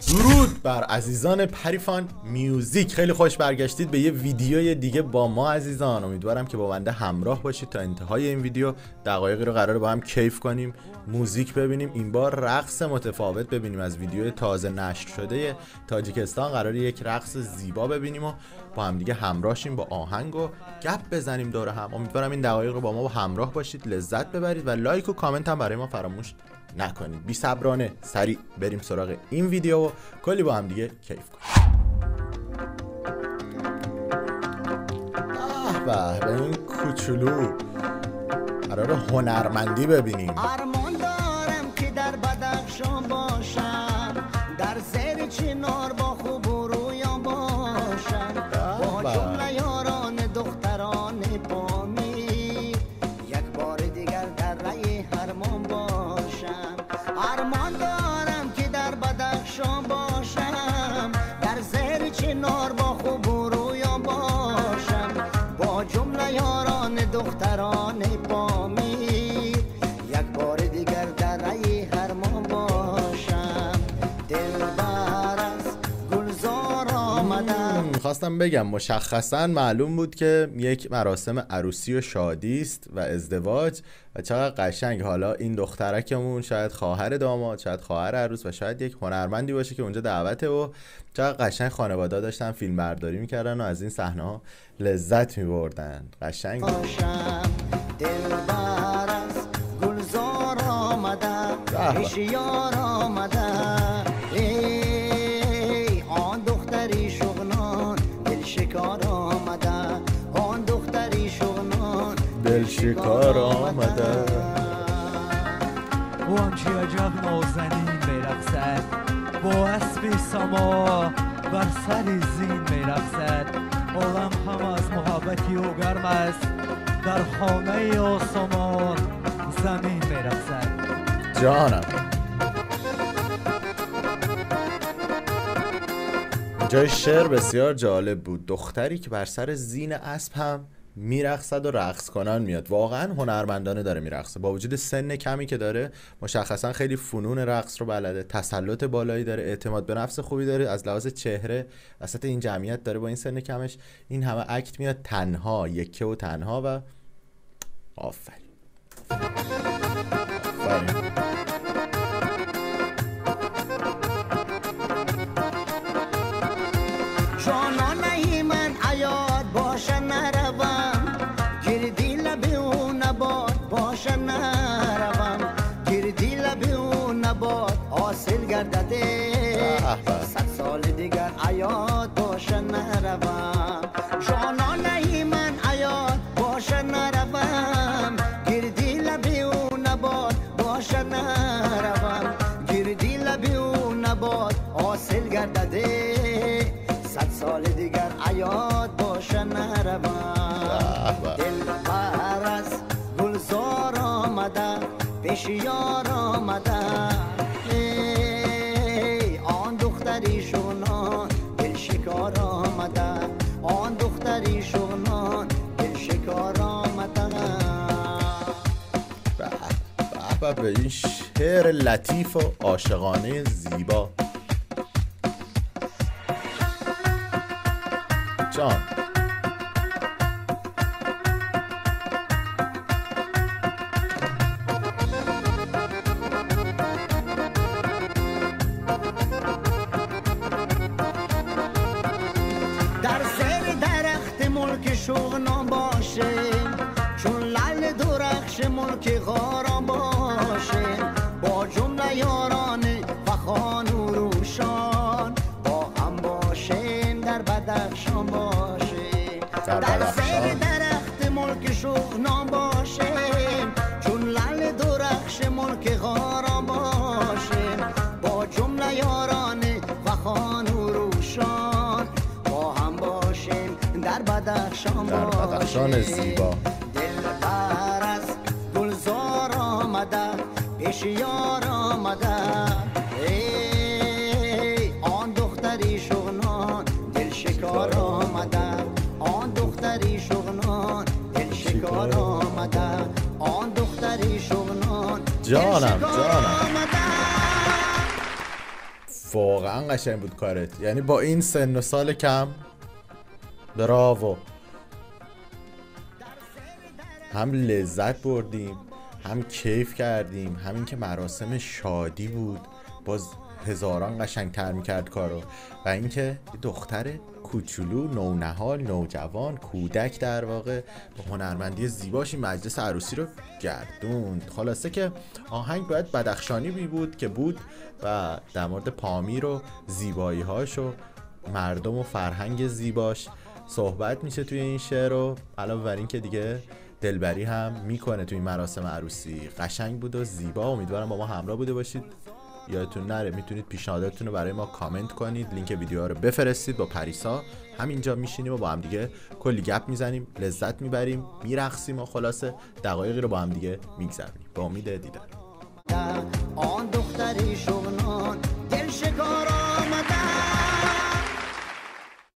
درود بر عزیزان پریفان میوزیک. خیلی خوش برگشتید به یه ویدیوی دیگه با ما عزیزان. امیدوارم که با بنده همراه باشید تا انتهای این ویدیو. دقایقی رو قراره با هم کیف کنیم، موزیک ببینیم، این بار رقص متفاوت ببینیم. از ویدیو تازه نشر شده تاجیکستان قراره یک رقص زیبا ببینیم و با هم دیگه همراه شیم، با آهنگ و گپ بزنیم دور هم. امیدوارم این دقایق رو با ما همراه باشید، لذت ببرید و لایک و کامنت هم برای ما فراموش نکنید. بی صبرانه سریع بریم سراغ این ویدیو و کلی با هم دیگه کیف کنیم. به این کوچولو قراره هنرمندی ببینیم. آرمان دارم که در بدخشان باشم، در زیر چنار با خوب و رویان باشم، با جمله یاران دختران پامی یک بار دیگر در رای هرمان باشم. آرمان دارم که در بدخشان باشم، در زیر چنار با خوب و رویان باشم، با جمله یاران دختران پامی یک بار دیگر در رای هرمان باشم. دلبر از گلزار آمدم. خواستم بگم مشخصا معلوم بود که یک مراسم عروسی و شادی است و ازدواج و چقدر قشنگ. حالا این دخترکمون شاید خواهر داماد، شاید خواهر عروس و شاید یک هنرمندی باشه که اونجا دعوته و چقدر قشنگ خانواده داشتن فیلم برداری میکردن و از این صحنه ها لذت میبردن. قشنگ دلبر از گلزار آمدم، پیش یار آمدم، ای آن دختری شغنان دل شکار آمدم، آن دختری شغنان دل شکار آمدم. او آنچه عجب نازنین میرقصد، با اسب سما بر سر زین میرقصد. عالم هم از محبتی او گرم است، در خانه آسمان زمین میرقصد. جانم جای شعر بسیار جالب بود. دختری که بر سر زین اسب هم میرقصد و رقص کنان میاد. واقعا هنرمندانه داره میرقصه، با وجود سن کمی که داره مشخصا خیلی فنون رقص رو بلده، تسلط بالایی داره، اعتماد به نفس خوبی داره. از لحاظ چهره وسط این جمعیت داره با این سن کمش این همه اکت میاد تنها، یکه و تنها و آفرین. جانانه من عیاد باشه نروم، گردی لبی و نباد باشه نروم، گردی لبی و نباد حاصل گردده، 100 سال دیگر عیاد باشه نروم. جانانه من عیاد باشه نروم، گردی لبی و نباد باشه نروم، گردی لبی و نباد حاصل گردده، 100 سال دیگر عیاد باشه نروم. دلبر از گلزار آمده، پیش یار آمده، ای آن دختری شغنان دل شکار آمده، آن دختری شغنان دل شکار آمده. به این شعر لطیف و عاشقانه زیبا. جان در زیر درخت ملک شغنان باشه، چون لعل درخش ملک غاران باشه، با جمله یاران و خان و روشان با هم باشیم در بدخشان باشه. در زیر درخت ملک شغنان باشه، چون لعل درخش ملک غاران باشه، با جمله یاران و خان و روشان با هم باشیم در بدخشان در بدخشان زیبا. دلبر از گلزار آمده، پیش یار آمده، ای آن دختری شغنان دل شکار آمده، آن دختری شغنان دل شکار آمده، آن دختری شغنان جانم واقعا قشنگ بود کارت، یعنی با این سن و سال کم براوو. هم لذت بردیم، هم کیف کردیم، همین که مراسم شادی بود باز هزاران قشنگتر میکرد کارو. و اینکه دختر کوچولو، نونهال، نوجوان، کودک در واقع با هنرمندی زیباش این مجلس عروسی رو گردوند. خلاصه که آهنگ باید بدخشانی بود که بود و در مورد پامیر و زیبایی هاش و مردم و فرهنگ زیباش صحبت میشه توی این شعر. و علاوه بر این که دیگه دلبری هم میکنه توی این مراسم عروسی. قشنگ بود و زیبا. امیدوارم با ما همراه بوده باشید. یادتون نره میتونید پیشنهاداتتون رو برای ما کامنت کنید، لینک ویدیوها رو بفرستید. با پریسا همینجا میشینیم و با هم دیگه کلی گپ میزنیم، لذت میبریم، میرقصیم و خلاصه دقایقی رو با هم دیگه میگذرونیم. با امید دیدار. آن دختری شغنان